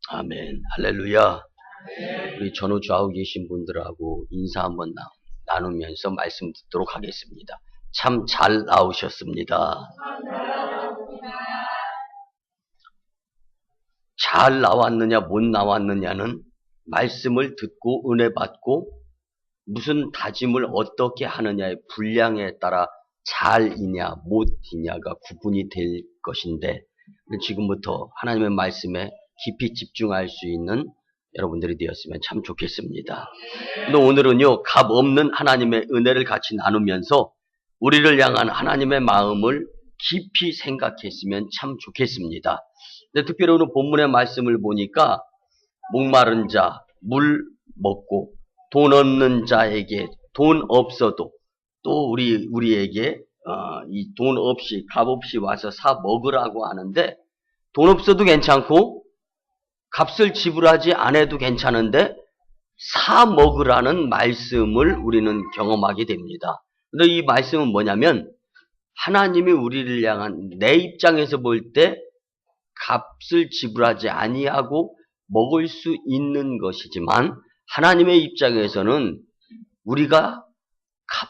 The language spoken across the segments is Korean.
아멘. 할렐루야. 우리 전후 좌우 계신 분들하고 인사 한번 나누면서 말씀 듣도록 하겠습니다. 참 잘 나오셨습니다. 잘 나왔느냐 못 나왔느냐는 말씀을 듣고 은혜 받고 무슨 다짐을 어떻게 하느냐의 분량에 따라 잘이냐 못이냐가 구분이 될 것인데, 지금부터 하나님의 말씀에 깊이 집중할 수 있는 여러분들이 되었으면 참 좋겠습니다. 근데 오늘은요, 값 없는 하나님의 은혜를 같이 나누면서 우리를 향한 하나님의 마음을 깊이 생각했으면 참 좋겠습니다. 근데 특별히 오늘 본문의 말씀을 보니까 목마른 자, 물 먹고 돈 없는 자에게 돈 없어도 또 우리에게 이 돈 없이 값 없이 와서 사 먹으라고 하는데, 돈 없어도 괜찮고 값을 지불하지 않아도 괜찮은데 사 먹으라는 말씀을 우리는 경험하게 됩니다. 근데 이 말씀은 뭐냐면, 하나님이 우리를 향한, 내 입장에서 볼 때 값을 지불하지 아니하고 먹을 수 있는 것이지만, 하나님의 입장에서는 우리가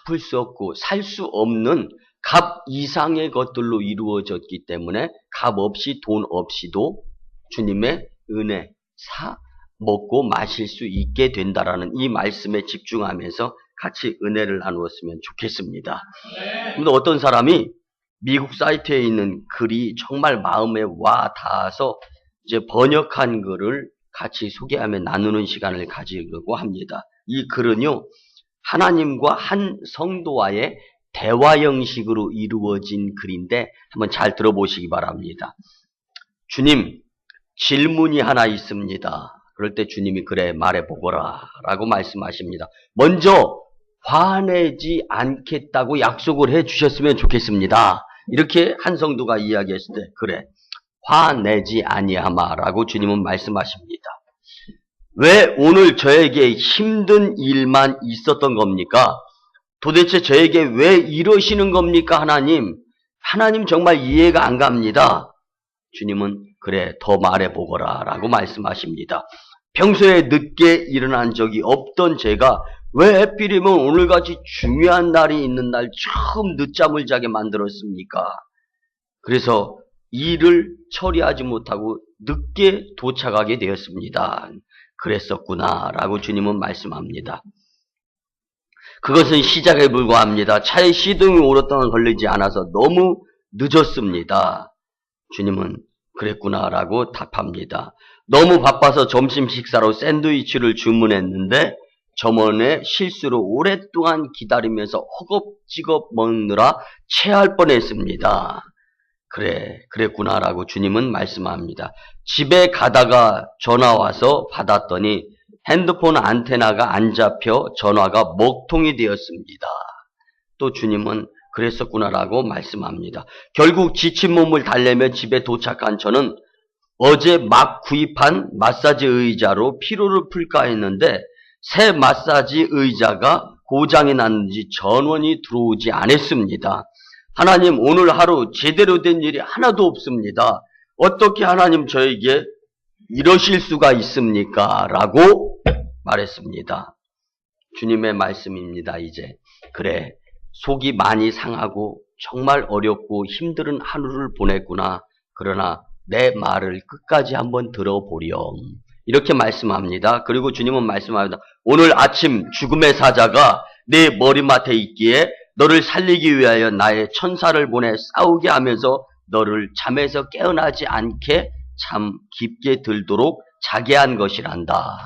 갚을 수 없고 살 수 없는 값 이상의 것들로 이루어졌기 때문에 값 없이 돈 없이도 주님의 은혜 사 먹고 마실 수 있게 된다라는 이 말씀에 집중하면서 같이 은혜를 나누었으면 좋겠습니다. 근데 어떤 사람이 미국 사이트에 있는 글이 정말 마음에 와 닿아서 이제 번역한 글을 같이 소개하며 나누는 시간을 가지려고 합니다. 이 글은요, 하나님과 한 성도와의 대화 형식으로 이루어진 글인데 한번 잘 들어보시기 바랍니다. 주님, 질문이 하나 있습니다. 그럴 때 주님이 그래 말해보거라 라고 말씀하십니다. 먼저 화내지 않겠다고 약속을 해주셨으면 좋겠습니다. 이렇게 한 성도가 이야기했을 때 그래 화내지 아니하마 라고 주님은 말씀하십니다. 왜 오늘 저에게 힘든 일만 있었던 겁니까? 도대체 저에게 왜 이러시는 겁니까? 하나님 정말 이해가 안 갑니다. 주님은 그래 더 말해보거라 라고 말씀하십니다. 평소에 늦게 일어난 적이 없던 제가 왜 하필이면 오늘같이 중요한 날이 있는 날 처음 늦잠을 자게 만들었습니까? 그래서 일을 처리하지 못하고 늦게 도착하게 되었습니다. 그랬었구나 라고 주님은 말씀합니다. 그것은 시작에 불과합니다. 차에 시동이 오랫동안 걸리지 않아서 너무 늦었습니다. 주님은 그랬구나 라고 답합니다. 너무 바빠서 점심 식사로 샌드위치를 주문했는데 점원의 실수로 오랫동안 기다리면서 허겁지겁 먹느라 체할 뻔했습니다. 그랬구나 라고 주님은 말씀합니다. 집에 가다가 전화 와서 받았더니 핸드폰 안테나가 안 잡혀 전화가 먹통이 되었습니다. 또 주님은 그랬었구나 라고 말씀합니다. 결국 지친 몸을 달래며 집에 도착한 저는 어제 막 구입한 마사지 의자로 피로를 풀까 했는데 새 마사지 의자가 고장이 났는지 전원이 들어오지 않았습니다. 하나님, 오늘 하루 제대로 된 일이 하나도 없습니다. 어떻게 하나님 저에게 이러실 수가 있습니까? 라고 말했습니다. 주님의 말씀입니다. 이제 그래, 속이 많이 상하고 정말 어렵고 힘든 하루를 보냈구나. 그러나 내 말을 끝까지 한번 들어보렴. 이렇게 말씀합니다. 그리고 주님은 말씀합니다. 오늘 아침 죽음의 사자가 내 머리맡에 있기에 너를 살리기 위하여 나의 천사를 보내 싸우게 하면서 너를 잠에서 깨어나지 않게 참 깊게 들도록 자게 한 것이란다.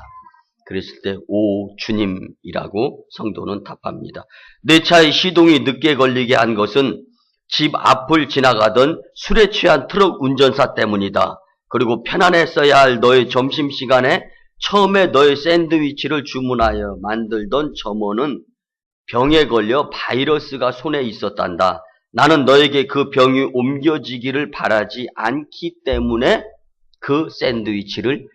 그랬을 때 오 주님이라고 성도는 답합니다. 내 차의 시동이 늦게 걸리게 한 것은 집 앞을 지나가던 술에 취한 트럭 운전사 때문이다. 그리고 편안했어야 할 너의 점심시간에 처음에 너의 샌드위치를 주문하여 만들던 점원은 병에 걸려 바이러스가 손에 있었단다. 나는 너에게 그 병이 옮겨지기를 바라지 않기 때문에 그 샌드위치를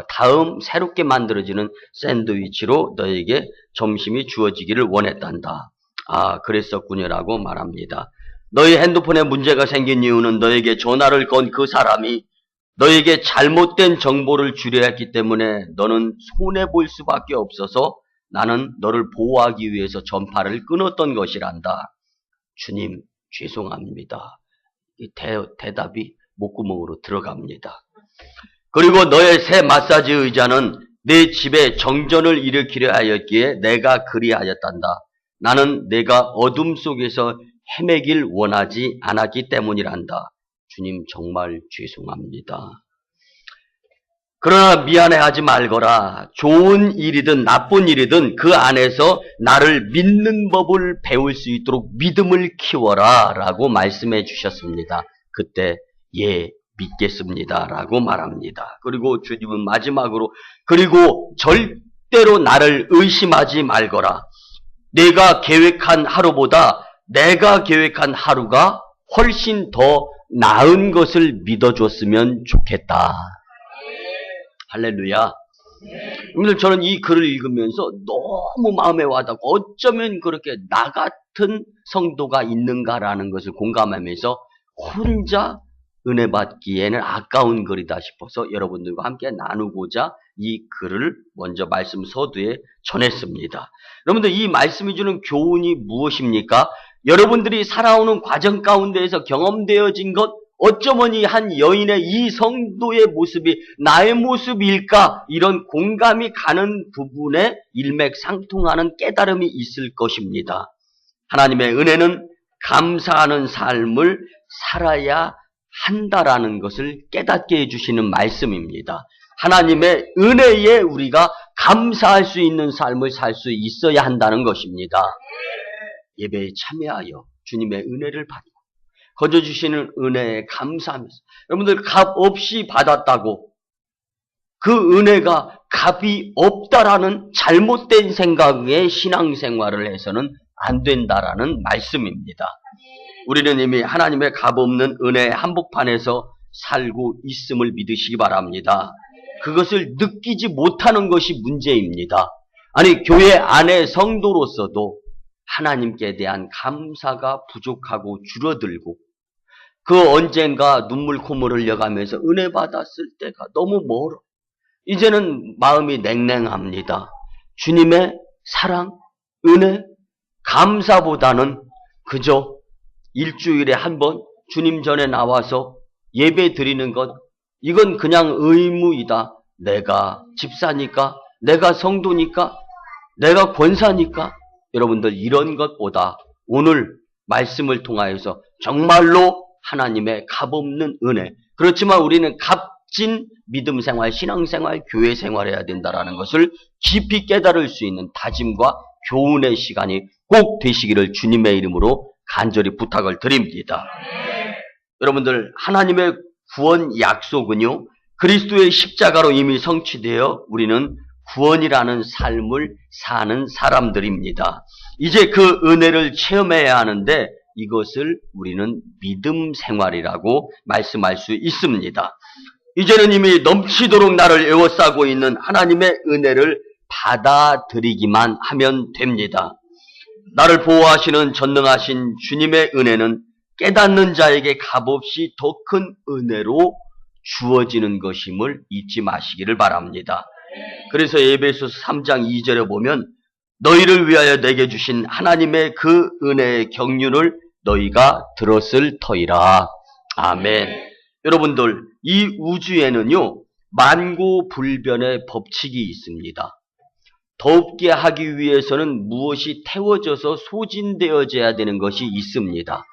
다음 새롭게 만들어지는 샌드위치로 너에게 점심이 주어지기를 원했단다. 아, 그랬었군요라고 말합니다. 너희 핸드폰에 문제가 생긴 이유는 너에게 전화를 건 그 사람이 너에게 잘못된 정보를 주려 했기 때문에 너는 손해볼 수밖에 없어서 나는 너를 보호하기 위해서 전파를 끊었던 것이란다. 주님, 죄송합니다. 대답이 목구멍으로 들어갑니다. 그리고 너의 새 마사지 의자는 내 집에 정전을 일으키려 하였기에 내가 그리하였단다. 나는 내가 어둠 속에서 헤매길 원하지 않았기 때문이란다. 주님, 정말 죄송합니다. 그러나 미안해하지 말거라. 좋은 일이든 나쁜 일이든 그 안에서 나를 믿는 법을 배울 수 있도록 믿음을 키워라 라고 말씀해 주셨습니다. 그때 예, 믿겠습니다 라고 말합니다. 그리고 주님은 마지막으로 그리고 절대로 나를 의심하지 말거라. 내가 계획한 하루보다 내가 계획한 하루가 훨씬 더 나은 것을 믿어줬으면 좋겠다. 할렐루야. 여러분들, 저는 이 글을 읽으면서 너무 마음에 와닿고 어쩌면 그렇게 나 같은 성도가 있는가라는 것을 공감하면서 혼자 은혜 받기에는 아까운 글이다 싶어서 여러분들과 함께 나누고자 이 글을 먼저 말씀 서두에 전했습니다. 여러분들, 이 말씀이 주는 교훈이 무엇입니까? 여러분들이 살아오는 과정 가운데에서 경험되어진 것, 어쩌면 한 여인의 이 성도의 모습이 나의 모습일까? 이런 공감이 가는 부분에 일맥상통하는 깨달음이 있을 것입니다. 하나님의 은혜는 감사하는 삶을 살아야 한다라는 것을 깨닫게 해주시는 말씀입니다. 하나님의 은혜에 우리가 감사할 수 있는 삶을 살 수 있어야 한다는 것입니다. 예배에 참여하여 주님의 은혜를 받고 거저주시는 은혜에 감사하면서 여러분들 값 없이 받았다고 그 은혜가 값이 없다라는 잘못된 생각의 신앙생활을 해서는 안 된다라는 말씀입니다. 우리는 이미 하나님의 값없는 은혜의 한복판에서 살고 있음을 믿으시기 바랍니다. 그것을 느끼지 못하는 것이 문제입니다. 아니, 교회 안에 성도로서도 하나님께 대한 감사가 부족하고 줄어들고 그 언젠가 눈물 콧물 흘려가면서 은혜 받았을 때가 너무 멀어. 이제는 마음이 냉랭합니다. 주님의 사랑, 은혜, 감사보다는 그저 일주일에 한 번 주님 전에 나와서 예배 드리는 것, 이건 그냥 의무이다. 내가 집사니까, 내가 성도니까, 내가 권사니까. 여러분들, 이런 것보다 오늘 말씀을 통하여서 정말로 하나님의 값없는 은혜, 그렇지만 우리는 값진 믿음 생활, 신앙 생활, 교회 생활해야 된다는 것을 깊이 깨달을 수 있는 다짐과 교훈의 시간이 꼭 되시기를 주님의 이름으로 간절히 부탁을 드립니다. 여러분들, 하나님의 구원 약속은요, 그리스도의 십자가로 이미 성취되어 우리는 구원이라는 삶을 사는 사람들입니다. 이제 그 은혜를 체험해야 하는데 이것을 우리는 믿음 생활이라고 말씀할 수 있습니다. 이제는 이미 넘치도록 나를 에워싸고 있는 하나님의 은혜를 받아들이기만 하면 됩니다. 나를 보호하시는 전능하신 주님의 은혜는 깨닫는 자에게 값없이 더 큰 은혜로 주어지는 것임을 잊지 마시기를 바랍니다. 그래서 에베소서 3장 2절에 보면 너희를 위하여 내게 주신 하나님의 그 은혜의 경륜을 너희가 들었을 터이라. 아멘. 여러분들, 이 우주에는요, 만고불변의 법칙이 있습니다. 덥게 하기 위해서는 무엇이 태워져서 소진되어져야 되는 것이 있습니다.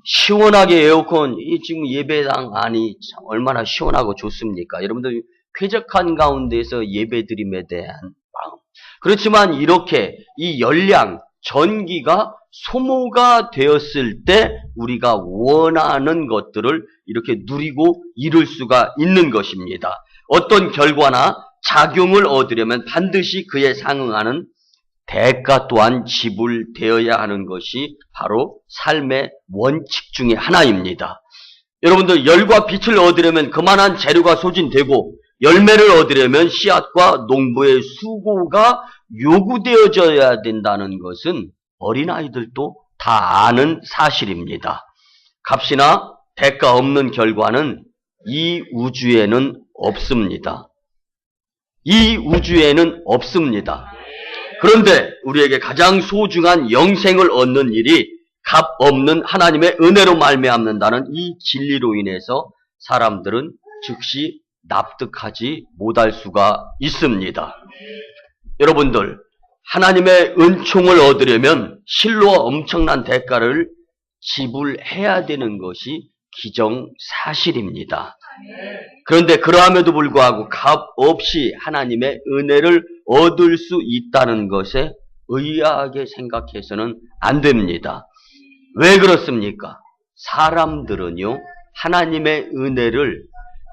시원하게 에어컨, 지금 예배당 안이 참 얼마나 시원하고 좋습니까? 여러분들, 쾌적한 가운데서 예배드림에 대한 마음. 그렇지만 이렇게 이 열량, 전기가 소모가 되었을 때 우리가 원하는 것들을 이렇게 누리고 이룰 수가 있는 것입니다. 어떤 결과나 작용을 얻으려면 반드시 그에 상응하는 대가 또한 지불되어야 하는 것이 바로 삶의 원칙 중에 하나입니다. 여러분들, 열과 빛을 얻으려면 그만한 재료가 소진되고 열매를 얻으려면 씨앗과 농부의 수고가 요구되어져야 된다는 것은 어린아이들도 다 아는 사실입니다. 값이나 대가 없는 결과는 이 우주에는 없습니다. 이 우주에는 없습니다. 그런데 우리에게 가장 소중한 영생을 얻는 일이 값 없는 하나님의 은혜로 말미암는다는 이 진리로 인해서 사람들은 즉시 납득하지 못할 수가 있습니다. 여러분들, 하나님의 은총을 얻으려면 실로 엄청난 대가를 지불해야 되는 것이 기정사실입니다. 그런데 그러함에도 불구하고 값 없이 하나님의 은혜를 얻을 수 있다는 것에 의아하게 생각해서는 안 됩니다. 왜 그렇습니까? 사람들은요, 하나님의 은혜를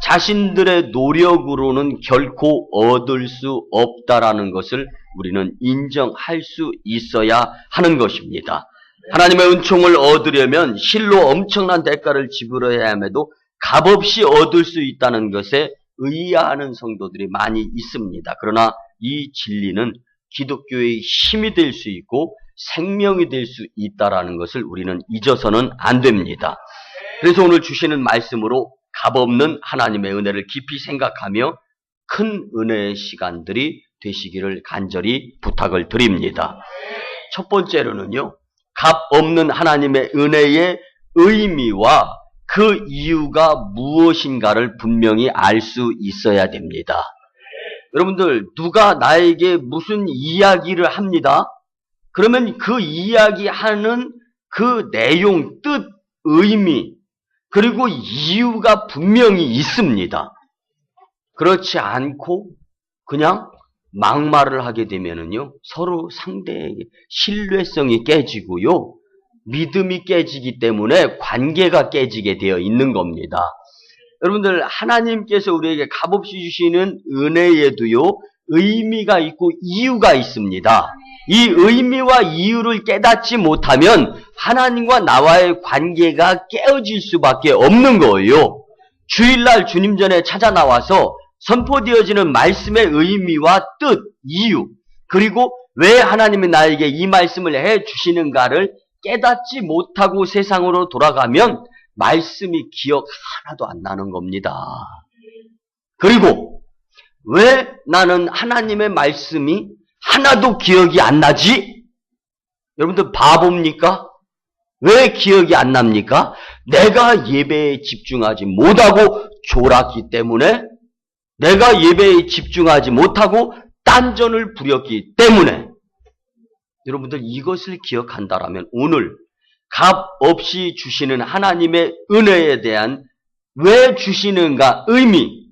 자신들의 노력으로는 결코 얻을 수 없다라는 것을 우리는 인정할 수 있어야 하는 것입니다. 하나님의 은총을 얻으려면 실로 엄청난 대가를 지불해야 함에도 값없이 얻을 수 있다는 것에 의아하는 성도들이 많이 있습니다. 그러나 이 진리는 기독교의 힘이 될 수 있고 생명이 될 수 있다라는 것을 우리는 잊어서는 안 됩니다. 그래서 오늘 주시는 말씀으로 값없는 하나님의 은혜를 깊이 생각하며 큰 은혜의 시간들이 되시기를 간절히 부탁을 드립니다. 첫 번째로는요, 값없는 하나님의 은혜의 의미와 그 이유가 무엇인가를 분명히 알 수 있어야 됩니다. 여러분들, 누가 나에게 무슨 이야기를 합니다. 그러면 그 이야기하는 그 내용, 뜻, 의미, 그리고 이유가 분명히 있습니다. 그렇지 않고 그냥 막말을 하게 되면은요, 서로 상대에게 신뢰성이 깨지고요, 믿음이 깨지기 때문에 관계가 깨지게 되어 있는 겁니다. 여러분들, 하나님께서 우리에게 값없이 주시는 은혜에도요, 의미가 있고 이유가 있습니다. 이 의미와 이유를 깨닫지 못하면 하나님과 나와의 관계가 깨어질 수밖에 없는 거예요. 주일날 주님 전에 찾아 나와서 선포되어지는 말씀의 의미와 뜻, 이유, 그리고 왜 하나님이 나에게 이 말씀을 해 주시는가를 깨닫지 못하고 세상으로 돌아가면 말씀이 기억 하나도 안 나는 겁니다. 그리고 왜 나는 하나님의 말씀이 하나도 기억이 안 나지? 여러분들 바보입니까? 왜 기억이 안 납니까? 내가 예배에 집중하지 못하고 졸았기 때문에, 내가 예배에 집중하지 못하고 딴전을 부렸기 때문에. 여러분들, 이것을 기억한다라면 오늘 값 없이 주시는 하나님의 은혜에 대한 왜 주시는가 의미,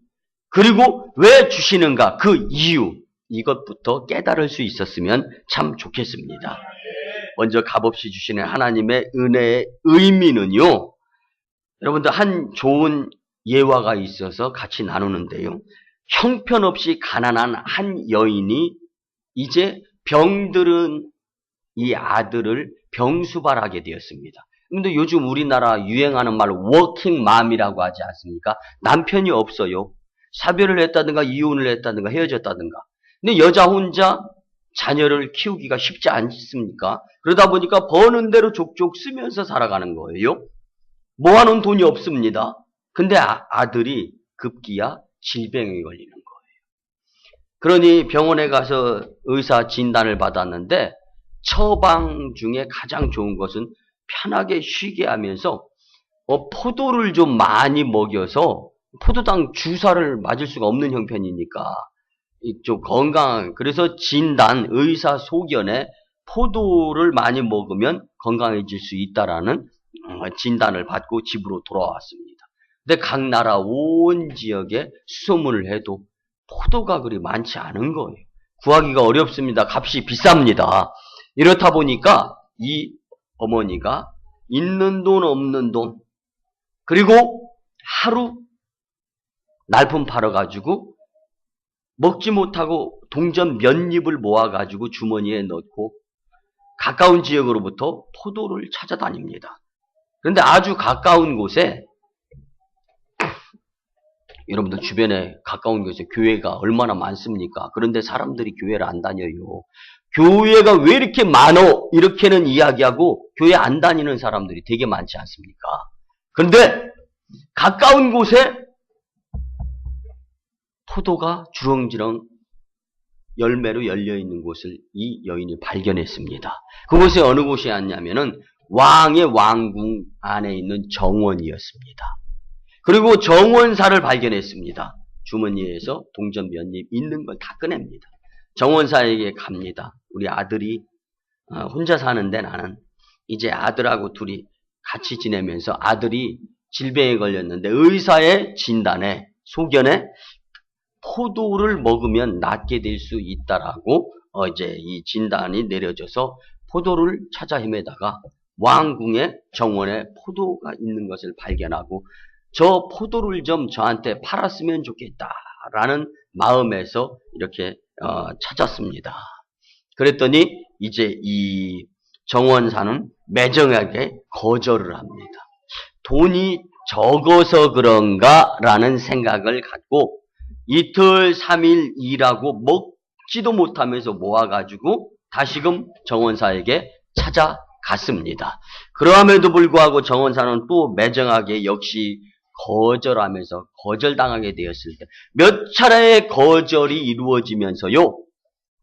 그리고 왜 주시는가 그 이유, 이것부터 깨달을 수 있었으면 참 좋겠습니다. 먼저 값없이 주시는 하나님의 은혜의 의미는요, 여러분들 한 좋은 예화가 있어서 같이 나누는데요, 형편없이 가난한 한 여인이 이제 병들은 이 아들을 병수발하게 되었습니다. 근데 요즘 우리나라 유행하는 말 워킹맘이라고 하지 않습니까? 남편이 없어요. 사별을 했다든가 이혼을 했다든가 헤어졌다든가. 근데 여자 혼자 자녀를 키우기가 쉽지 않습니까? 그러다 보니까 버는 대로 족족 쓰면서 살아가는 거예요. 모아놓은 돈이 없습니다. 근데 아들이 급기야 질병에 걸리는 거예요. 그러니 병원에 가서 의사 진단을 받았는데 처방 중에 가장 좋은 것은 편하게 쉬게 하면서 포도를 좀 많이 먹여서, 포도당 주사를 맞을 수가 없는 형편이니까 좀 건강한, 그래서 진단, 의사 소견에 포도를 많이 먹으면 건강해질 수 있다라는 진단을 받고 집으로 돌아왔습니다. 근데 각 나라 온 지역에 수소문을 해도 포도가 그리 많지 않은 거예요. 구하기가 어렵습니다. 값이 비쌉니다. 이렇다 보니까 이 어머니가 있는 돈 없는 돈, 그리고 하루 날품 팔아가지고 먹지 못하고 동전 몇 입을 모아가지고 주머니에 넣고 가까운 지역으로부터 포도를 찾아다닙니다. 그런데 아주 가까운 곳에, 여러분들 주변에 가까운 곳에 교회가 얼마나 많습니까? 그런데 사람들이 교회를 안 다녀요. 교회가 왜 이렇게 많어? 이렇게는 이야기하고 교회 안 다니는 사람들이 되게 많지 않습니까? 그런데 가까운 곳에 포도가 주렁주렁 열매로 열려있는 곳을 이 여인이 발견했습니다. 그곳이 어느 곳이었냐면은 왕의 왕궁 안에 있는 정원이었습니다. 그리고 정원사를 발견했습니다. 주머니에서 동전 몇 입 있는 걸 다 꺼냅니다. 정원사에게 갑니다. 우리 아들이 혼자 사는데 나는 이제 아들하고 둘이 같이 지내면서 아들이 질병에 걸렸는데 의사의 진단에 소견에 포도를 먹으면 낫게 될 수 있다라고 이제 이 진단이 내려져서 포도를 찾아 헤매다가 왕궁의 정원에 포도가 있는 것을 발견하고 저 포도를 좀 저한테 팔았으면 좋겠다라는 마음에서 이렇게 찾았습니다. 그랬더니 이제 이 정원사는 매정하게 거절을 합니다. 돈이 적어서 그런가라는 생각을 갖고 이틀 3일 일하고 먹지도 못하면서 모아가지고 다시금 정원사에게 찾아갔습니다. 그럼에도 불구하고 정원사는 또 매정하게 역시 거절하면서 거절당하게 되었을 때 몇 차례의 거절이 이루어지면서요.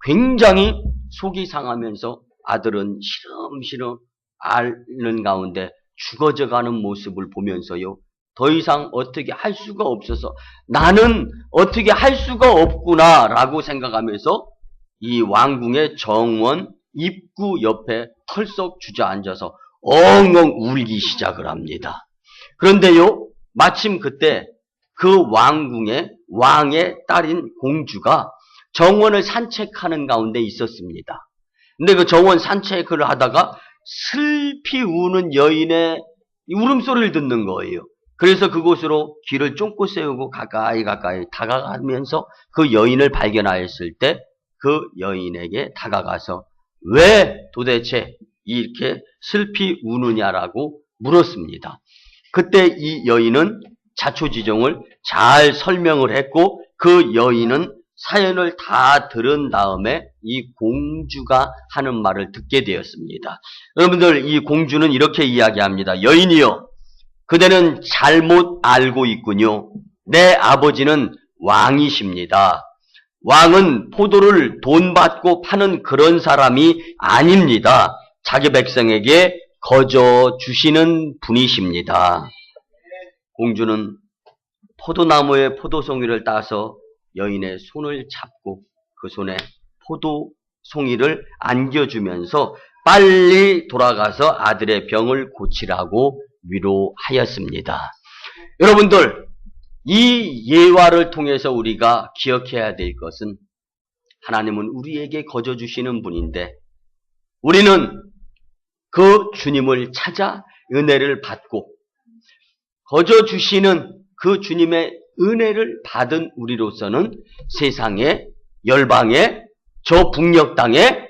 굉장히 속이 상하면서 아들은 시름시름 앓는 가운데 죽어져가는 모습을 보면서요. 더 이상 어떻게 할 수가 없어서 나는 어떻게 할 수가 없구나 라고 생각하면서 이 왕궁의 정원 입구 옆에 털썩 주저앉아서 엉엉 울기 시작을 합니다. 그런데요. 마침 그때 그 왕궁의 왕의 딸인 공주가 정원을 산책하는 가운데 있었습니다. 근데 그 정원 산책을 하다가 슬피 우는 여인의 울음소리를 듣는 거예요. 그래서 그곳으로 귀를 쫑긋 세우고 가까이 다가가면서 그 여인을 발견하였을 때 그 여인에게 다가가서 왜 도대체 이렇게 슬피 우느냐라고 물었습니다. 그때 이 여인은 자초지종을 잘 설명을 했고 그 여인은 사연을 다 들은 다음에 이 공주가 하는 말을 듣게 되었습니다. 여러분들 이 공주는 이렇게 이야기합니다. 여인이여 그대는 잘못 알고 있군요. 내 아버지는 왕이십니다. 왕은 포도를 돈 받고 파는 그런 사람이 아닙니다. 자기 백성에게 거저 주시는 분이십니다. 공주는 포도나무에 포도송이를 따서 여인의 손을 잡고 그 손에 포도송이를 안겨주면서 빨리 돌아가서 아들의 병을 고치라고 위로하였습니다. 여러분들 이 예화를 통해서 우리가 기억해야 될 것은 하나님은 우리에게 거저 주시는 분인데 우리는 그 주님을 찾아 은혜를 받고 거저 주시는 그 주님의 은혜를 받은 우리로서는 세상에 열방에 저 북녘 땅에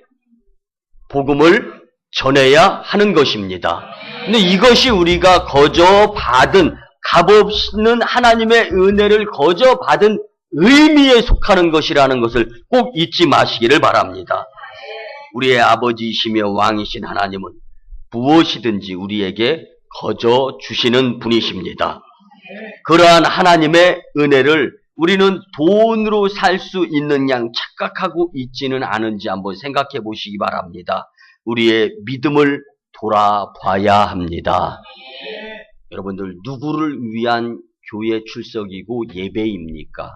복음을 전해야 하는 것입니다. 근데 이것이 우리가 거저 받은 값없는 하나님의 은혜를 거저 받은 의미에 속하는 것이라는 것을 꼭 잊지 마시기를 바랍니다. 우리의 아버지이시며 왕이신 하나님은 무엇이든지 우리에게 거저 주시는 분이십니다. 그러한 하나님의 은혜를 우리는 돈으로 살 수 있는 양 착각하고 있지는 않은지 한번 생각해 보시기 바랍니다. 우리의 믿음을 돌아봐야 합니다. 여러분들 누구를 위한 교회 출석이고 예배입니까?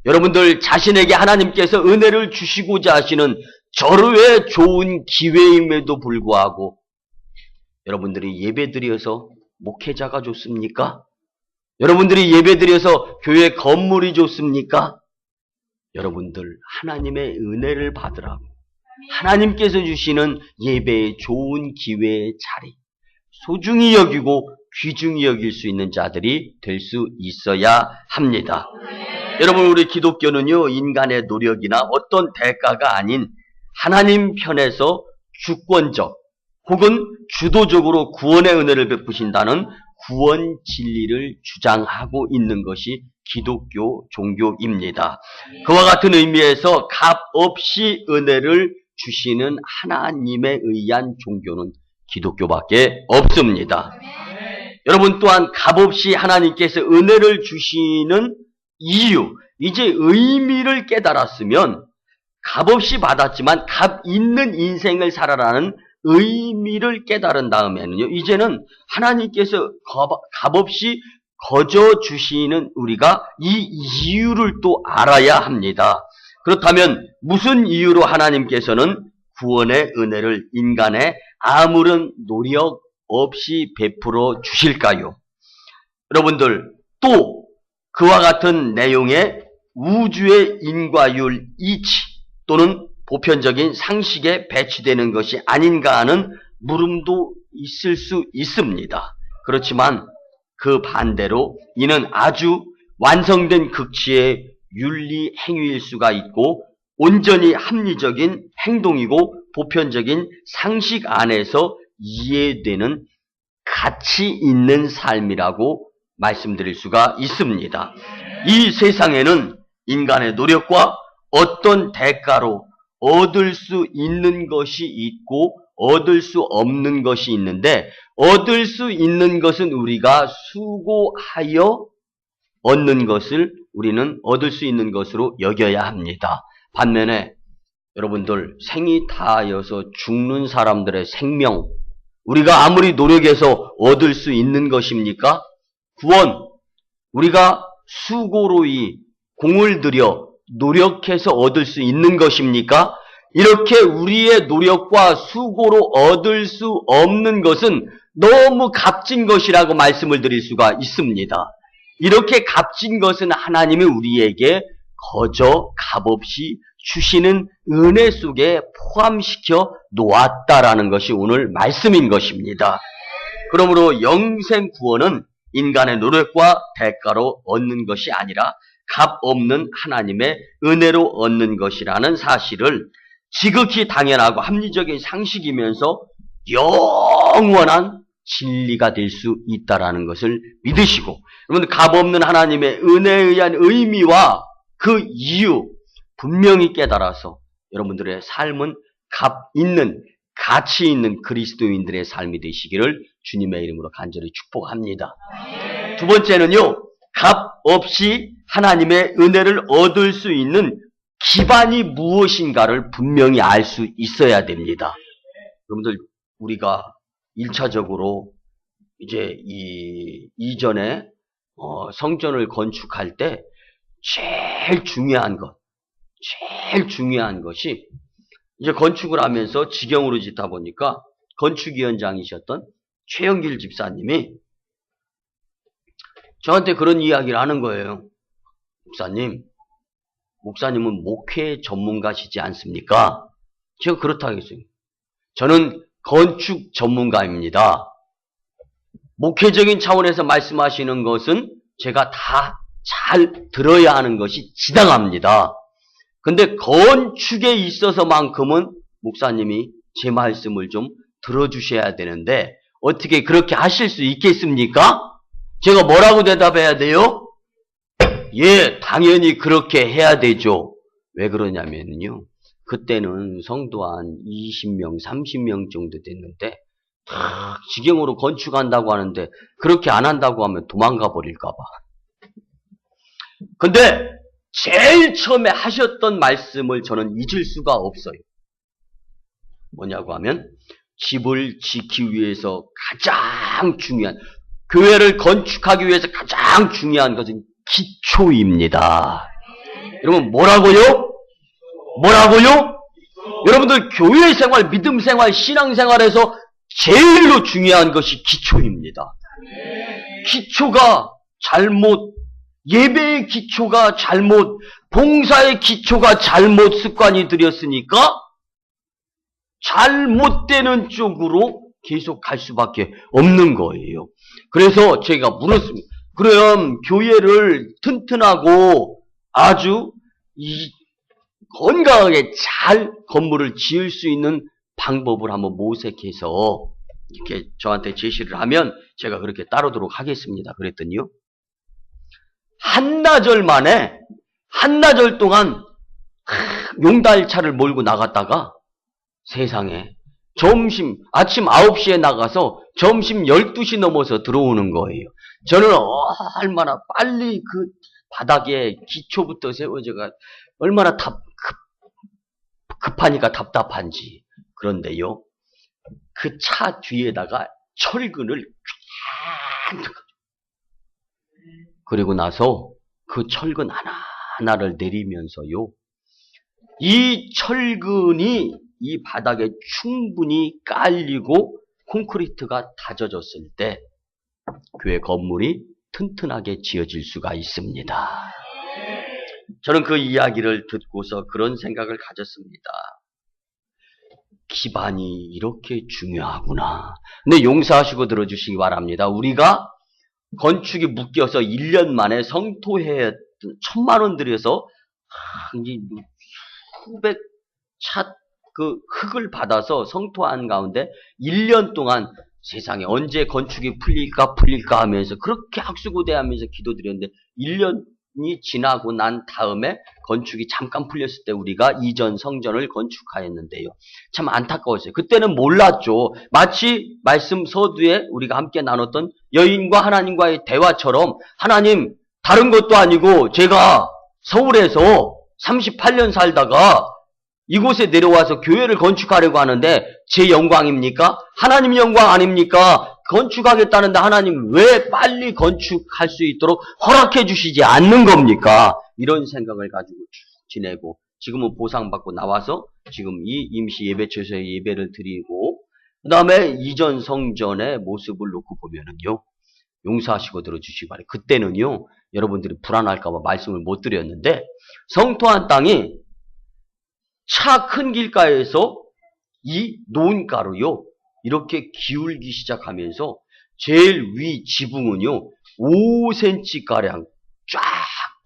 여러분들 자신에게 하나님께서 은혜를 주시고자 하시는 절호의 좋은 기회임에도 불구하고 여러분들이 예배드려서 목회자가 좋습니까? 여러분들이 예배드려서 교회 건물이 좋습니까? 여러분들 하나님의 은혜를 받으라고 하나님께서 주시는 예배의 좋은 기회의 자리 소중히 여기고 귀중히 여길 수 있는 자들이 될 수 있어야 합니다. 여러분 우리 기독교는요 인간의 노력이나 어떤 대가가 아닌 하나님 편에서 주권적 혹은 주도적으로 구원의 은혜를 베푸신다는 구원 진리를 주장하고 있는 것이 기독교 종교입니다. 그와 같은 의미에서 값없이 은혜를 주시는 하나님에 의한 종교는 기독교밖에 없습니다. 여러분 또한 값없이 하나님께서 은혜를 주시는 이유, 이제 의미를 깨달았으면 값없이 받았지만 값 있는 인생을 살아라는 의미를 깨달은 다음에는요, 이제는 하나님께서 값없이 거저 주시는 우리가 이 이유를 또 알아야 합니다. 그렇다면 무슨 이유로 하나님께서는 구원의 은혜를 인간의 아무런 노력 없이 베풀어 주실까요? 여러분들, 또 그와 같은 내용의 우주의 인과율 이치 또는 보편적인 상식에 배치되는 것이 아닌가 하는 물음도 있을 수 있습니다. 그렇지만 그 반대로 이는 아주 완성된 극치의 윤리 행위일 수가 있고 온전히 합리적인 행동이고 보편적인 상식 안에서 이해되는 가치 있는 삶이라고 말씀드릴 수가 있습니다. 이 세상에는 인간의 노력과 어떤 대가로 얻을 수 있는 것이 있고 얻을 수 없는 것이 있는데, 얻을 수 있는 것은 우리가 수고하여 얻는 것을 우리는 얻을 수 있는 것으로 여겨야 합니다. 반면에 여러분들, 생이 다하여서 죽는 사람들의 생명, 우리가 아무리 노력해서 얻을 수 있는 것입니까? 구원, 우리가 수고로이 공을 들여 노력해서 얻을 수 있는 것입니까? 이렇게 우리의 노력과 수고로 얻을 수 없는 것은 너무 값진 것이라고 말씀을 드릴 수가 있습니다. 이렇게 값진 것은 하나님이 우리에게 거저 값없이 주시는 은혜 속에 포함시켜 놓았다라는 것이 오늘 말씀인 것입니다. 그러므로 영생 구원은 인간의 노력과 대가로 얻는 것이 아니라 값 없는 하나님의 은혜로 얻는 것이라는 사실을 지극히 당연하고 합리적인 상식이면서 영원한 진리가 될 수 있다라는 것을 믿으시고, 여러분, 값 없는 하나님의 은혜에 의한 의미와 그 이유 분명히 깨달아서 여러분들의 삶은 값 있는, 가치 있는 그리스도인들의 삶이 되시기를 주님의 이름으로 간절히 축복합니다. 두 번째는요, 값 없이 하나님의 은혜를 얻을 수 있는 기반이 무엇인가를 분명히 알 수 있어야 됩니다. 여러분들, 우리가 1차적으로 이제 이전에 성전을 건축할 때 제일 중요한 것이 이제 건축을 하면서 지경으로 짓다 보니까 건축위원장이셨던 최영길 집사님이 저한테 그런 이야기를 하는 거예요. 목사님은 목회 전문가시지 않습니까? 제가 그렇다고 했어요. 저는 건축 전문가입니다. 목회적인 차원에서 말씀하시는 것은 제가 다 잘 들어야 하는 것이 지당합니다. 근데 건축에 있어서만큼은 목사님이 제 말씀을 좀 들어주셔야 되는데 어떻게 그렇게 하실 수 있겠습니까? 제가 뭐라고 대답해야 돼요? 예, 당연히 그렇게 해야 되죠. 왜 그러냐면요, 그때는 성도 한 20명, 30명 정도 됐는데 지경으로 건축한다고 하는데 그렇게 안 한다고 하면 도망가 버릴까 봐. 근데 제일 처음에 하셨던 말씀을 저는 잊을 수가 없어요. 뭐냐고 하면 집을 지키기 위해서 가장 중요한, 교회를 건축하기 위해서 가장 중요한 것은 기초입니다. 여러분, 뭐라고요? 여러분들, 교회 생활, 믿음 생활, 신앙 생활에서 제일로 중요한 것이 기초입니다. 기초가 잘못, 예배의 기초가 잘못, 봉사의 기초가 잘못 습관이 들였으니까 잘못되는 쪽으로 계속 갈 수밖에 없는 거예요. 그래서 제가 물었습니다. 그럼 교회를 튼튼하고 아주 건강하게 잘 건물을 지을 수 있는 방법을 한번 모색해서 이렇게 저한테 제시를 하면 제가 그렇게 따르도록 하겠습니다. 그랬더니요, 한나절 동안 용달차를 몰고 나갔다가 세상에 아침 9시에 나가서 점심 12시 넘어서 들어오는 거예요. 저는 얼마나 빨리 그 바닥에 기초부터 세워져가 얼마나 급하니까 답답한지. 그런데요, 그 차 뒤에다가 철근을 쫙 그리고 나서 그 철근 하나하나를 내리면서요, 이 철근이 이 바닥에 충분히 깔리고 콘크리트가 다져졌을 때 교회 건물이 튼튼하게 지어질 수가 있습니다. 저는 그 이야기를 듣고서 그런 생각을 가졌습니다. 기반이 이렇게 중요하구나. 근데 용서하시고 들어주시기 바랍니다. 우리가 건축이 묶여서 1년 만에 성토해 1,000만 원 들여서 수백 차 그 흙을 받아서 성토한 가운데 1년 동안 세상에 언제 건축이 풀릴까 하면서 그렇게 학수고대하면서 기도드렸는데 1년이 지나고 난 다음에 건축이 잠깐 풀렸을 때 우리가 이전 성전을 건축하였는데요. 참 안타까웠어요. 그때는 몰랐죠. 마치 말씀 서두에 우리가 함께 나눴던 여인과 하나님과의 대화처럼, 하나님 다른 것도 아니고 제가 서울에서 38년 살다가 이곳에 내려와서 교회를 건축하려고 하는데 제 영광입니까? 하나님 영광 아닙니까? 건축하겠다는데 하나님 왜 빨리 건축할 수 있도록 허락해 주시지 않는 겁니까? 이런 생각을 가지고 쭉 지내고, 지금은 보상받고 나와서 지금 이 임시 예배처에서 예배를 드리고, 그 다음에 이전 성전의 모습을 놓고 보면은요, 용서하시고 들어주시기 바랍니다. 그때는요, 여러분들이 불안할까봐 말씀을 못 드렸는데, 성토한 땅이 차 큰 길가에서 이 논가로요, 이렇게 기울기 시작하면서 제일 위 지붕은요, 5cm가량 쫙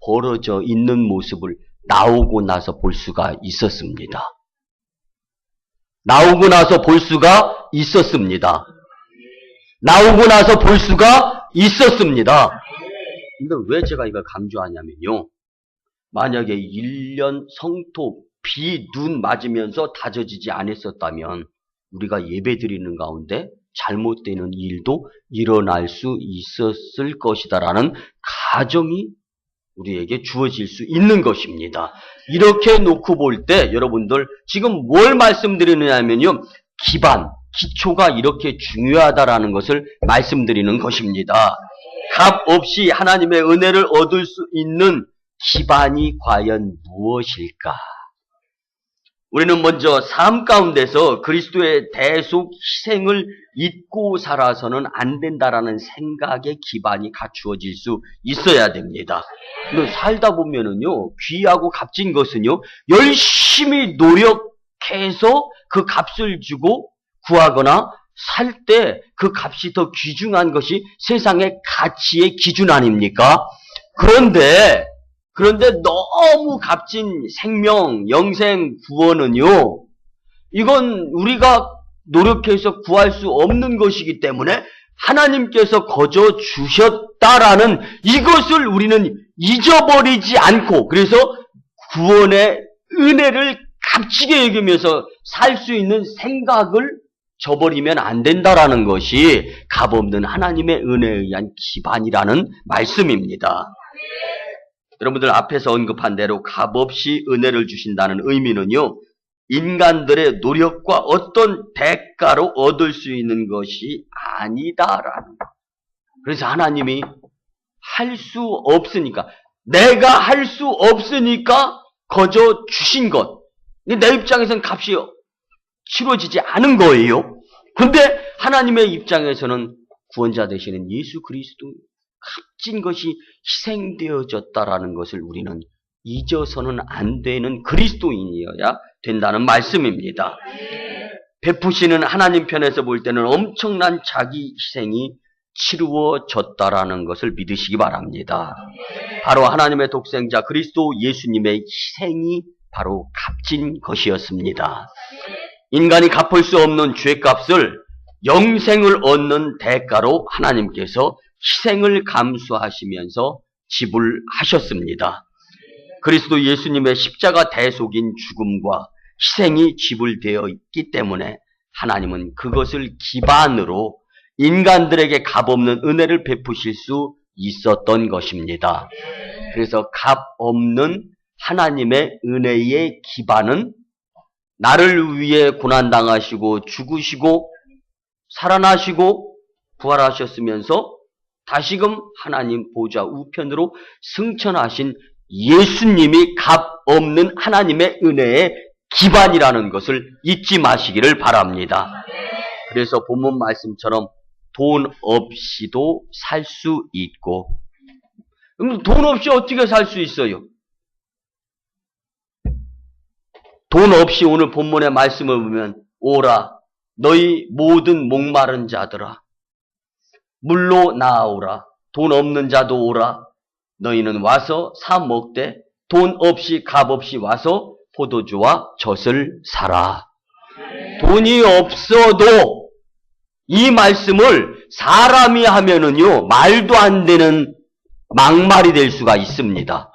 벌어져 있는 모습을 나오고 나서 볼 수가 있었습니다. 나오고 나서 볼 수가 있었습니다. 나오고 나서 볼 수가 있었습니다. 근데 왜 제가 이걸 강조하냐면요, 만약에 1년 성토, 비, 눈 맞으면서 다져지지 않았었다면 우리가 예배 드리는 가운데 잘못되는 일도 일어날 수 있었을 것이다라는 가정이 우리에게 주어질 수 있는 것입니다. 이렇게 놓고 볼 때 여러분들 지금 뭘 말씀드리느냐면요, 기초가 이렇게 중요하다라는 것을 말씀드리는 것입니다. 값 없이 하나님의 은혜를 얻을 수 있는 기반이 과연 무엇일까? 우리는 먼저 삶 가운데서 그리스도의 대속 희생을 잊고 살아서는 안 된다라는 생각의 기반이 갖추어질 수 있어야 됩니다. 근데 살다 보면은요, 귀하고 값진 것은요, 열심히 노력해서 그 값을 주고 구하거나 살 때 그 값이 더 귀중한 것이 세상의 가치의 기준 아닙니까? 그런데 너무 값진 생명, 영생 구원은요, 이건 우리가 노력해서 구할 수 없는 것이기 때문에 하나님께서 거저 주셨다라는 이것을 우리는 잊어버리지 않고, 그래서 구원의 은혜를 값지게 여기면서 살 수 있는 생각을 저버리면 안 된다라는 것이 값없는 하나님의 은혜에 의한 기반이라는 말씀입니다. 여러분들 앞에서 언급한 대로 값없이 은혜를 주신다는 의미는요, 인간들의 노력과 어떤 대가로 얻을 수 있는 것이 아니다라는 것. 그래서 하나님이 할 수 없으니까, 내가 할 수 없으니까 거저 주신 것. 내 입장에서는 값이 치러지지 않은 거예요. 근데 하나님의 입장에서는 구원자 되시는 예수 그리스도, 값진 것이 희생되어졌다라는 것을 우리는 잊어서는 안 되는 그리스도인이어야 된다는 말씀입니다. 베푸시는 하나님 편에서 볼 때는 엄청난 자기 희생이 치루어졌다라는 것을 믿으시기 바랍니다. 바로 하나님의 독생자 그리스도 예수님의 희생이 바로 값진 것이었습니다. 인간이 갚을 수 없는 죄값을 영생을 얻는 대가로 하나님께서 희생을 감수하시면서 지불하셨습니다. 그리스도 예수님의 십자가 대속인 죽음과 희생이 지불되어 있기 때문에 하나님은 그것을 기반으로 인간들에게 값없는 은혜를 베푸실 수 있었던 것입니다. 그래서 값없는 하나님의 은혜의 기반은 나를 위해 고난당하시고 죽으시고 살아나시고 부활하셨으면서 다시금 하나님 보좌 우편으로 승천하신 예수님이 값없는 하나님의 은혜의 기반이라는 것을 잊지 마시기를 바랍니다. 그래서 본문 말씀처럼 돈 없이도 살 수 있고, 그럼 돈 없이 어떻게 살 수 있어요? 돈 없이 오늘 본문의 말씀을 보면 오라 너희 모든 목마른 자들아 물로 나아오라 돈 없는 자도 오라 너희는 와서 사 먹되 돈 없이 값 없이 와서 포도주와 젖을 사라. 돈이 없어도 이 말씀을 사람이 하면은요 말도 안 되는 막말이 될 수가 있습니다.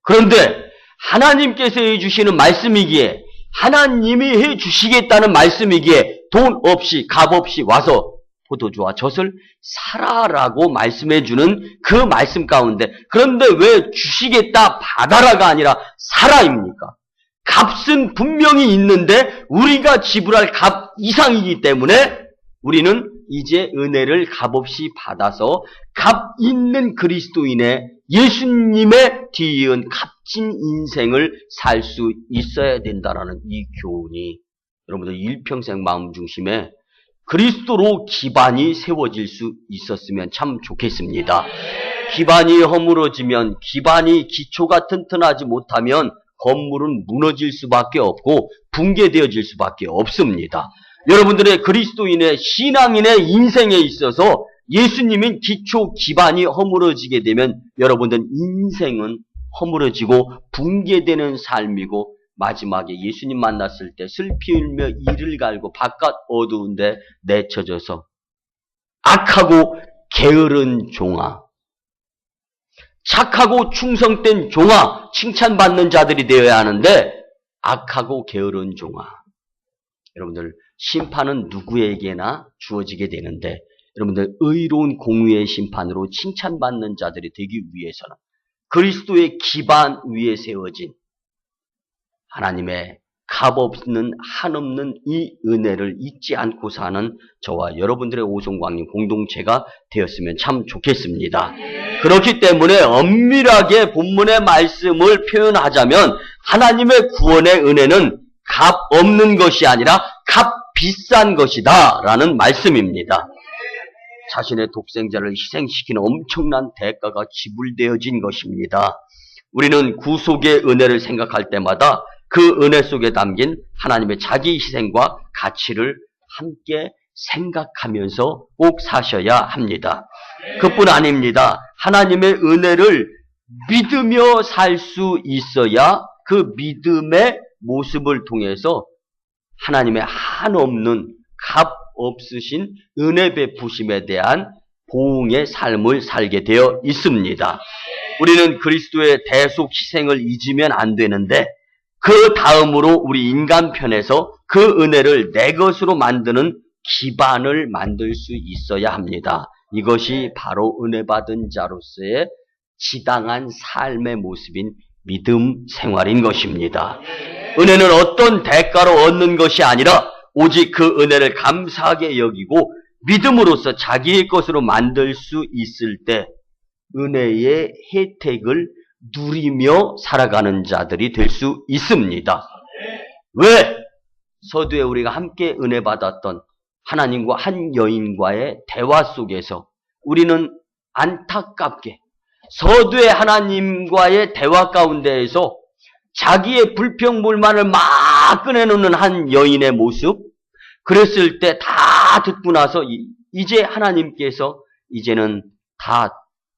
그런데 하나님께서 해주시는 말씀이기에 하나님이 해주시겠다는 말씀이기에 돈 없이 값 없이 와서 포도주와 젖을 사라라고 말씀해주는 그 말씀 가운데 그런데 왜 주시겠다 받아라가 아니라 사라입니까? 값은 분명히 있는데 우리가 지불할 값 이상이기 때문에 우리는 이제 은혜를 값없이 받아서 값 있는 그리스도인의 예수님의 뒤이은 값진 인생을 살 수 있어야 된다라는 이 교훈이 여러분들 일평생 마음 중심에 그리스도로 기반이 세워질 수 있었으면 참 좋겠습니다. 기반이 허물어지면 기반이 기초가 튼튼하지 못하면 건물은 무너질 수밖에 없고 붕괴되어질 수밖에 없습니다. 여러분들의 그리스도인의 신앙인의 인생에 있어서 예수님인 기초 기반이 허물어지게 되면 여러분들 인생은 허물어지고 붕괴되는 삶이고 마지막에 예수님 만났을 때 슬피 울며 이를 갈고 바깥 어두운데 내쳐져서 악하고 게으른 종아 착하고 충성된 종아 칭찬받는 자들이 되어야 하는데 악하고 게으른 종아 여러분들 심판은 누구에게나 주어지게 되는데 여러분들 의로운 공의의 심판으로 칭찬받는 자들이 되기 위해서는 그리스도의 기반 위에 세워진 하나님의 값없는 한없는 이 은혜를 잊지 않고 사는 저와 여러분들의 오송광림 공동체가 되었으면 참 좋겠습니다. 그렇기 때문에 엄밀하게 본문의 말씀을 표현하자면 하나님의 구원의 은혜는 값 없는 것이 아니라 값 비싼 것이다 라는 말씀입니다. 자신의 독생자를 희생시키는 엄청난 대가가 지불되어진 것입니다. 우리는 구속의 은혜를 생각할 때마다 그 은혜 속에 담긴 하나님의 자기 희생과 가치를 함께 생각하면서 꼭 사셔야 합니다. 그뿐 아닙니다. 하나님의 은혜를 믿으며 살 수 있어야 그 믿음의 모습을 통해서 하나님의 한없는 값 없으신 은혜 베푸심에 대한 보응의 삶을 살게 되어 있습니다. 우리는 그리스도의 대속 희생을 잊으면 안 되는데 그 다음으로 우리 인간편에서 그 은혜를 내 것으로 만드는 기반을 만들 수 있어야 합니다. 이것이 바로 은혜 받은 자로서의 지당한 삶의 모습인 믿음 생활인 것입니다. 은혜는 어떤 대가로 얻는 것이 아니라 오직 그 은혜를 감사하게 여기고 믿음으로써 자기의 것으로 만들 수 있을 때 은혜의 혜택을 누리며 살아가는 자들이 될 수 있습니다. 왜? 서두에 우리가 함께 은혜 받았던 하나님과 한 여인과의 대화 속에서 우리는 안타깝게 서두에 하나님과의 대화 가운데에서 자기의 불평불만을 막 꺼내놓는 한 여인의 모습, 그랬을 때 다 듣고 나서 이제 하나님께서 이제는 다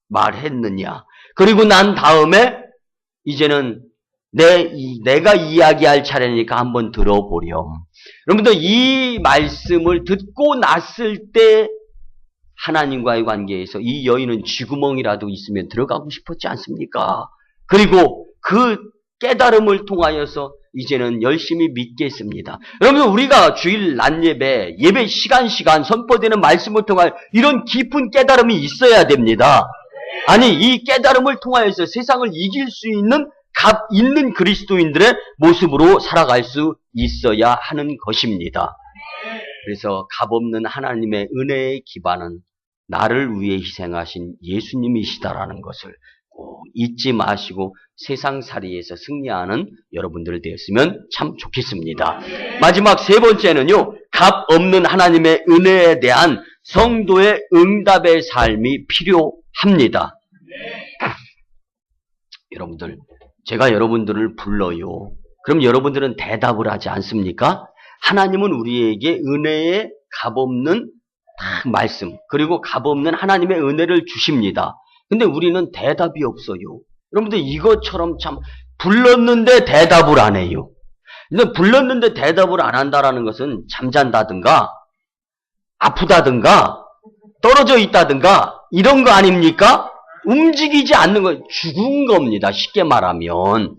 말했느냐. 그리고 난 다음에 이제는 내가 이야기할 차례니까 한번 들어보렴. 여러분들 이 말씀을 듣고 났을 때 하나님과의 관계에서 이 여인은 쥐구멍이라도 있으면 들어가고 싶었지 않습니까? 그리고 그 깨달음을 통하여서 이제는 열심히 믿겠습니다. 여러분, 우리가 주일 낮 예배 시간 선포되는 말씀을 통하여 이런 깊은 깨달음이 있어야 됩니다. 아니, 이 깨달음을 통하여서 세상을 이길 수 있는 값 있는 그리스도인들의 모습으로 살아갈 수 있어야 하는 것입니다. 그래서 값없는 하나님의 은혜의 기반은 나를 위해 희생하신 예수님이시다라는 것을 꼭 잊지 마시고 세상살이에서 승리하는 여러분들 되었으면 참 좋겠습니다. 마지막 세 번째는요, 값없는 하나님의 은혜에 대한 성도의 응답의 삶이 필요합니다. 여러분들, 제가 여러분들을 불러요. 그럼 여러분들은 대답을 하지 않습니까? 하나님은 우리에게 은혜의 값없는 말씀, 그리고 값없는 하나님의 은혜를 주십니다. 근데 우리는 대답이 없어요. 여러분들, 이것처럼 참 불렀는데 대답을 안 해요. 근데 불렀는데 대답을 안 한다라는 것은 잠잔다든가 아프다든가 떨어져 있다든가 이런 거 아닙니까? 움직이지 않는 거, 죽은 겁니다. 쉽게 말하면.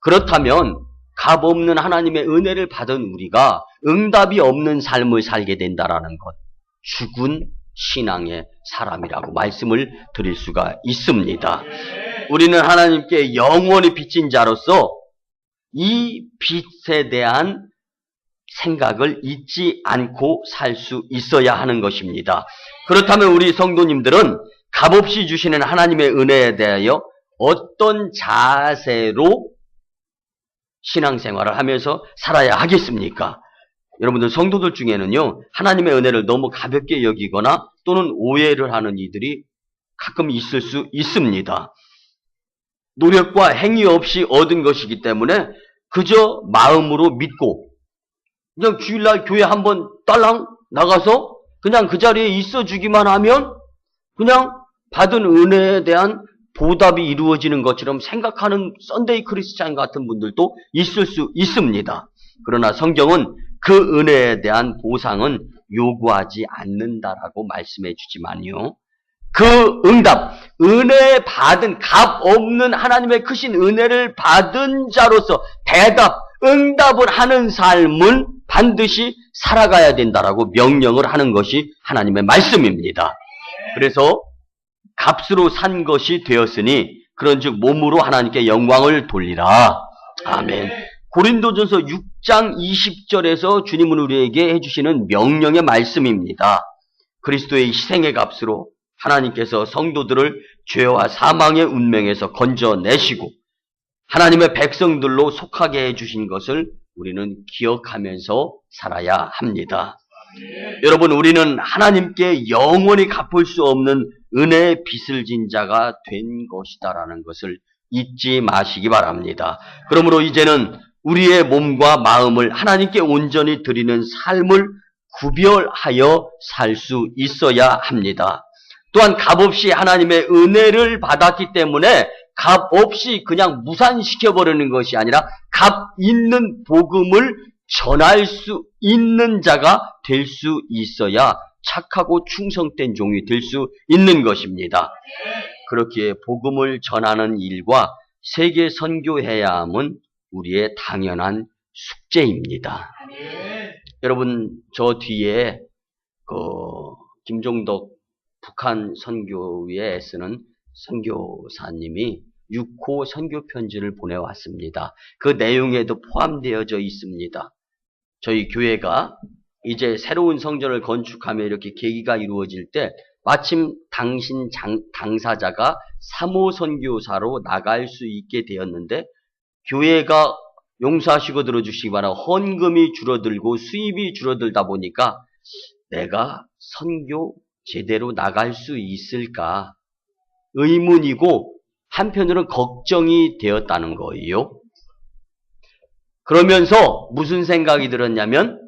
그렇다면 값없는 하나님의 은혜를 받은 우리가 응답이 없는 삶을 살게 된다라는 것, 죽은 신앙의 사람이라고 말씀을 드릴 수가 있습니다. 우리는 하나님께 영원히 빚진 자로서 이 빚에 대한 생각을 잊지 않고 살 수 있어야 하는 것입니다. 그렇다면 우리 성도님들은 값없이 주시는 하나님의 은혜에 대하여 어떤 자세로 신앙생활을 하면서 살아야 하겠습니까? 여러분들, 성도들 중에는요, 하나님의 은혜를 너무 가볍게 여기거나 또는 오해를 하는 이들이 가끔 있을 수 있습니다. 노력과 행위 없이 얻은 것이기 때문에 그저 마음으로 믿고 그냥 주일날 교회 한번 딸랑 나가서 그냥 그 자리에 있어주기만 하면 그냥 받은 은혜에 대한 보답이 이루어지는 것처럼 생각하는 썬데이 크리스찬 같은 분들도 있을 수 있습니다. 그러나 성경은 그 은혜에 대한 보상은 요구하지 않는다라고 말씀해 주지만요, 그 응답, 은혜 받은 값 없는 하나님의 크신 은혜를 받은 자로서 대답, 응답을 하는 삶은 반드시 살아가야 된다라고 명령을 하는 것이 하나님의 말씀입니다. 그래서 값으로 산 것이 되었으니 그런즉 몸으로 하나님께 영광을 돌리라. 아멘. 고린도전서 6장 20절에서 주님은 우리에게 해주시는 명령의 말씀입니다. 그리스도의 희생의 값으로 하나님께서 성도들을 죄와 사망의 운명에서 건져내시고 하나님의 백성들로 속하게 해주신 것을 우리는 기억하면서 살아야 합니다. 여러분, 우리는 하나님께 영원히 갚을 수 없는 은혜의 빚을 진 자가 된 것이다라는 것을 잊지 마시기 바랍니다. 그러므로 이제는 우리의 몸과 마음을 하나님께 온전히 드리는 삶을 구별하여 살 수 있어야 합니다. 또한 값없이 하나님의 은혜를 받았기 때문에 값없이 그냥 무산시켜버리는 것이 아니라 값 있는 복음을 전할 수 있는 자가 될 수 있어야 착하고 충성된 종이 될 수 있는 것입니다. 그렇기에 복음을 전하는 일과 세계 선교해야 함은 우리의 당연한 숙제입니다. 여러분, 저 뒤에 김종덕 북한 선교에 애쓰는 선교사님이 6호 선교 편지를 보내왔습니다. 그 내용에도 포함되어져 있습니다. 저희 교회가 이제 새로운 성전을 건축하며 이렇게 계기가 이루어질 때 마침 당신 당사자가 3호 선교사로 나갈 수 있게 되었는데, 교회가 용서하시고 들어주시기 바라고 헌금이 줄어들고 수입이 줄어들다 보니까 내가 선교 제대로 나갈 수 있을까 의문이고 한편으로는 걱정이 되었다는 거예요. 그러면서 무슨 생각이 들었냐면,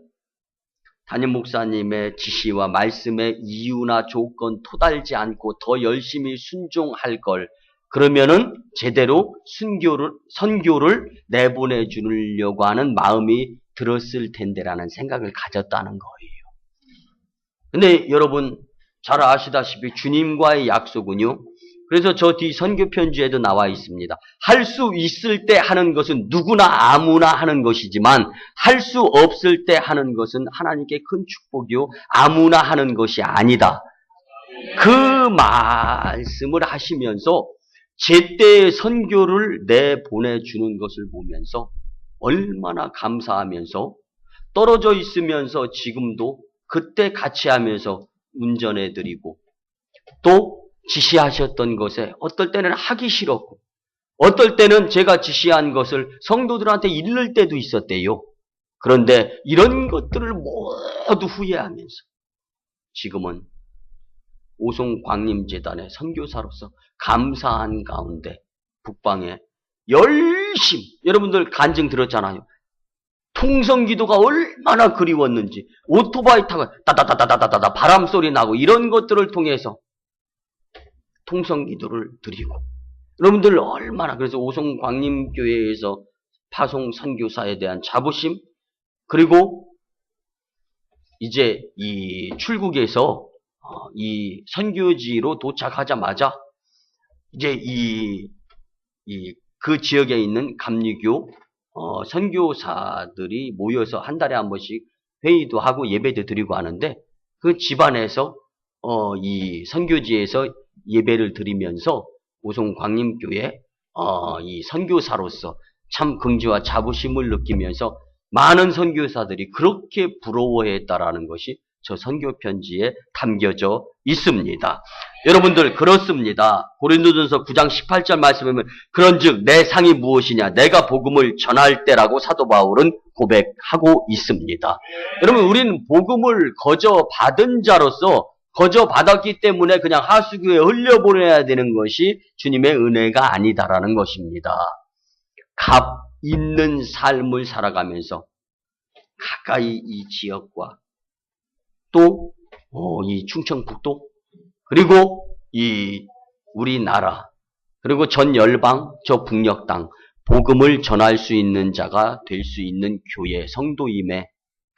담임 목사님의 지시와 말씀의 이유나 조건 토달지 않고 더 열심히 순종할 걸, 그러면은 제대로 선교를 내보내 주려고 하는 마음이 들었을 텐데라는 생각을 가졌다는 거예요. 근데 여러분 잘 아시다시피 주님과의 약속은요, 그래서 저 뒤 선교 편지에도 나와 있습니다. 할 수 있을 때 하는 것은 누구나 아무나 하는 것이지만 할 수 없을 때 하는 것은 하나님께 큰 축복이요 아무나 하는 것이 아니다. 그 말씀을 하시면서 제때의 선교를 내보내주는 것을 보면서 얼마나 감사하면서 떨어져 있으면서 지금도 그때 같이 하면서 운전해드리고 또 지시하셨던 것에 어떨 때는 하기 싫었고 어떨 때는 제가 지시한 것을 성도들한테 일를 때도 있었대요. 그런데 이런 것들을 모두 후회하면서 지금은 오송광림재단의 선교사로서 감사한 가운데 북방에 열심히 여러분들 간증 들었잖아요. 통성기도가 얼마나 그리웠는지 오토바이 타고 따다다다다다다 바람소리 나고 이런 것들을 통해서 통성기도를 드리고 여러분들 얼마나 그래서 오송광림교회에서 파송 선교사에 대한 자부심 그리고 이제 이 출국에서 이 선교지로 도착하자마자 이제 그 지역에 있는 감리교 선교사들이 모여서 한 달에 한 번씩 회의도 하고 예배도 드리고 하는데 그 집안에서 이 선교지에서 예배를 드리면서 오송광림교회 이 선교사로서 참 긍지와 자부심을 느끼면서 많은 선교사들이 그렇게 부러워했다라는 것이 저 선교 편지에 담겨져 있습니다. 여러분들 그렇습니다. 고린도전서 9장 18절 말씀에 보면 그런즉 내 상이 무엇이냐 내가 복음을 전할 때라고 사도 바울은 고백하고 있습니다. 여러분 우리는 복음을 거저 받은 자로서 거저 받았기 때문에 그냥 하수구에 흘려보내야 되는 것이 주님의 은혜가 아니다라는 것입니다. 값 있는 삶을 살아가면서 가까이 이 지역과 또 이 충청북도 그리고 이 우리나라 그리고 전 열방 저 북녘 땅 복음을 전할 수 있는 자가 될 수 있는 교회 성도임에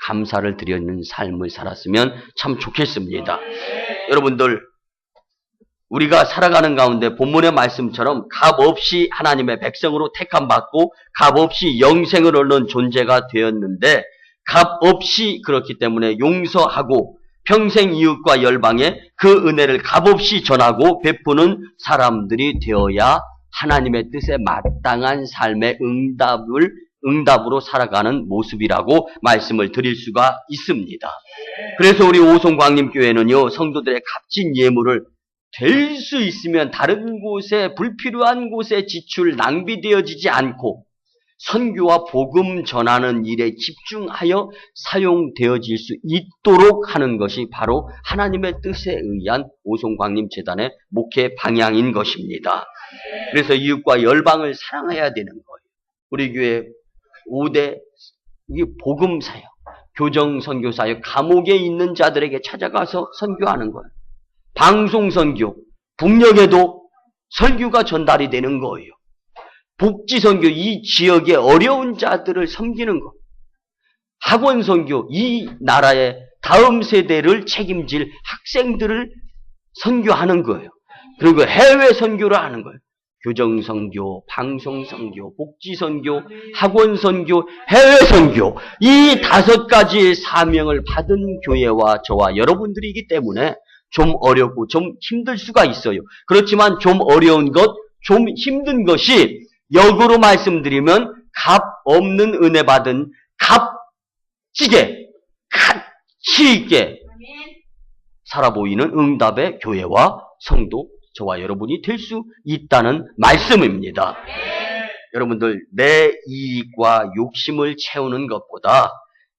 감사를 드리는 삶을 살았으면 참 좋겠습니다. 여러분들 우리가 살아가는 가운데 본문의 말씀처럼 값없이 하나님의 백성으로 택함받고 값없이 영생을 얻는 존재가 되었는데 값없이 그렇기 때문에 용서하고 평생 이웃과 열방에 그 은혜를 값없이 전하고 베푸는 사람들이 되어야 하나님의 뜻에 마땅한 삶의 응답으로 살아가는 모습이라고 말씀을 드릴 수가 있습니다. 그래서 우리 오송광림교회는요 성도들의 값진 예물을 될 수 있으면 다른 곳에 불필요한 곳에 지출 낭비되어지지 않고 선교와 복음 전하는 일에 집중하여 사용되어질 수 있도록 하는 것이 바로 하나님의 뜻에 의한 오송광림재단의 목회 방향인 것입니다. 그래서 이웃과 열방을 사랑해야 되는 거예요. 우리 교회 5대 복음사역, 교정선교사역, 감옥에 있는 자들에게 찾아가서 선교하는 거예요. 방송선교, 북녘에도 선교가 전달이 되는 거예요. 복지선교, 이 지역의 어려운 자들을 섬기는 것. 학원선교, 이 나라의 다음 세대를 책임질 학생들을 선교하는 거예요. 그리고 해외 선교를 하는 거예요. 교정선교, 방송선교, 복지선교, 학원선교, 해외선교. 이 5가지의 사명을 받은 교회와 저와 여러분들이기 때문에 좀 어렵고 좀 힘들 수가 있어요. 그렇지만 좀 어려운 것, 좀 힘든 것이 역으로 말씀드리면 값 없는 은혜 받은 값지게 가치 있게 살아 보이는 응답의 교회와 성도 저와 여러분이 될 수 있다는 말씀입니다. 여러분들 내 이익과 욕심을 채우는 것보다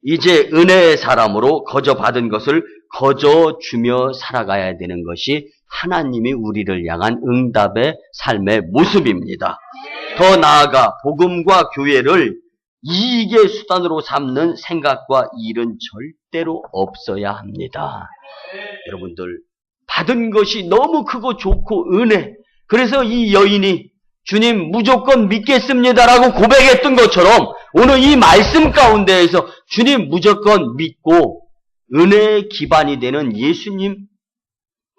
이제 은혜의 사람으로 거저 받은 것을 거저 주며 살아가야 되는 것이 하나님이 우리를 향한 응답의 삶의 모습입니다. 더 나아가 복음과 교회를 이익의 수단으로 삼는 생각과 일은 절대로 없어야 합니다. 여러분들 받은 것이 너무 크고 좋고 은혜. 그래서 이 여인이 주님 무조건 믿겠습니다라고 고백했던 것처럼 오늘 이 말씀 가운데에서 주님 무조건 믿고 은혜의 기반이 되는 예수님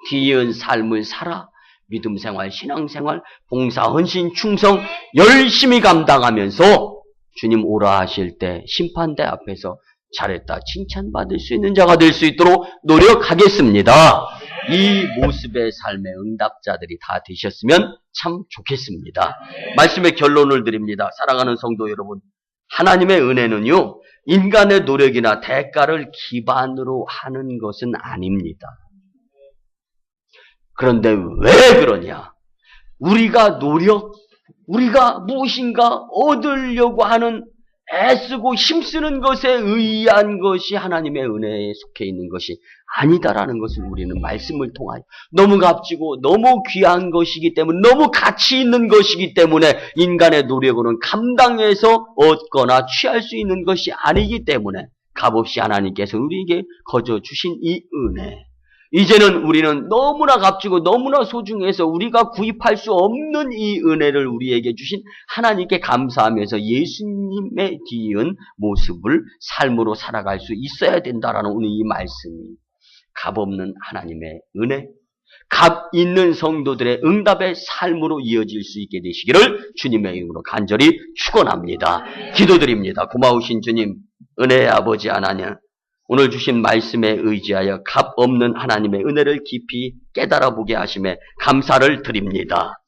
뒤이은 삶을 살아 믿음 생활, 신앙 생활, 봉사, 헌신, 충성 열심히 감당하면서 주님 오라 하실 때 심판대 앞에서 잘했다 칭찬받을 수 있는 자가 될 수 있도록 노력하겠습니다. 이 모습의 삶의 응답자들이 다 되셨으면 참 좋겠습니다. 말씀의 결론을 드립니다. 사랑하는 성도 여러분, 하나님의 은혜는요, 인간의 노력이나 대가를 기반으로 하는 것은 아닙니다. 그런데 왜 그러냐? 우리가 무엇인가 얻으려고 하는 애쓰고 힘쓰는 것에 의한 것이 하나님의 은혜에 속해 있는 것이 아니다라는 것을 우리는 말씀을 통하여 너무 값지고 너무 귀한 것이기 때문에 너무 가치 있는 것이기 때문에 인간의 노력으로는 감당해서 얻거나 취할 수 있는 것이 아니기 때문에 값없이 하나님께서 우리에게 거저 주신 이 은혜, 이제는 우리는 너무나 값지고 너무나 소중해서 우리가 구입할 수 없는 이 은혜를 우리에게 주신 하나님께 감사하면서 예수님의 뒤이은 모습을 삶으로 살아갈 수 있어야 된다라는 오늘 이 말씀이 값없는 하나님의 은혜, 값 있는 성도들의 응답의 삶으로 이어질 수 있게 되시기를 주님의 이름으로 간절히 축원합니다. 기도드립니다. 고마우신 주님, 은혜의 아버지 하나님, 오늘 주신 말씀에 의지하여 값 없는 하나님의 은혜를 깊이 깨달아 보게 하심에 감사를 드립니다.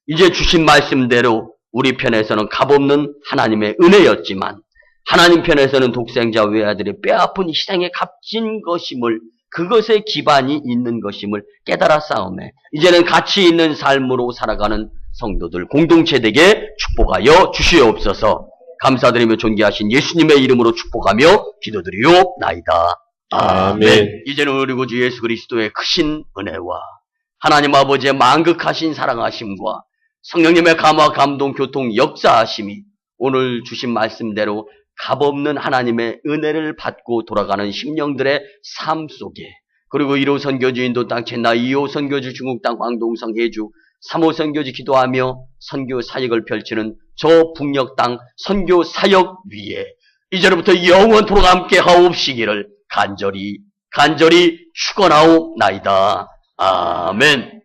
이제 주신 말씀대로 우리 편에서는 값 없는 하나님의 은혜였지만 하나님 편에서는 독생자 외아들의 뼈아픈 희생의 값진 것임을, 그것에 기반이 있는 것임을 깨달아 싸움에 이제는 가치 있는 삶으로 살아가는 성도들 공동체에게 축복하여 주시옵소서. 감사드리며 존귀하신 예수님의 이름으로 축복하며 기도드리옵나이다. 아멘. 이제는 우리 구주 예수 그리스도의 크신 은혜와 하나님 아버지의 만극하신 사랑하심과 성령님의 감화 감동 교통 역사하심이 오늘 주신 말씀대로 값없는 하나님의 은혜를 받고 돌아가는 심령들의 삶 속에, 그리고 1호 선교주 인도 땅 첸나, 2호 선교주 중국 땅 광동성 해주, 3호 선교지 기도하며 선교 사역을 펼치는 저 북녘 땅 선교 사역 위에 이제부터 영원토록 함께 하옵시기를 간절히 축원하옵나이다. 아멘.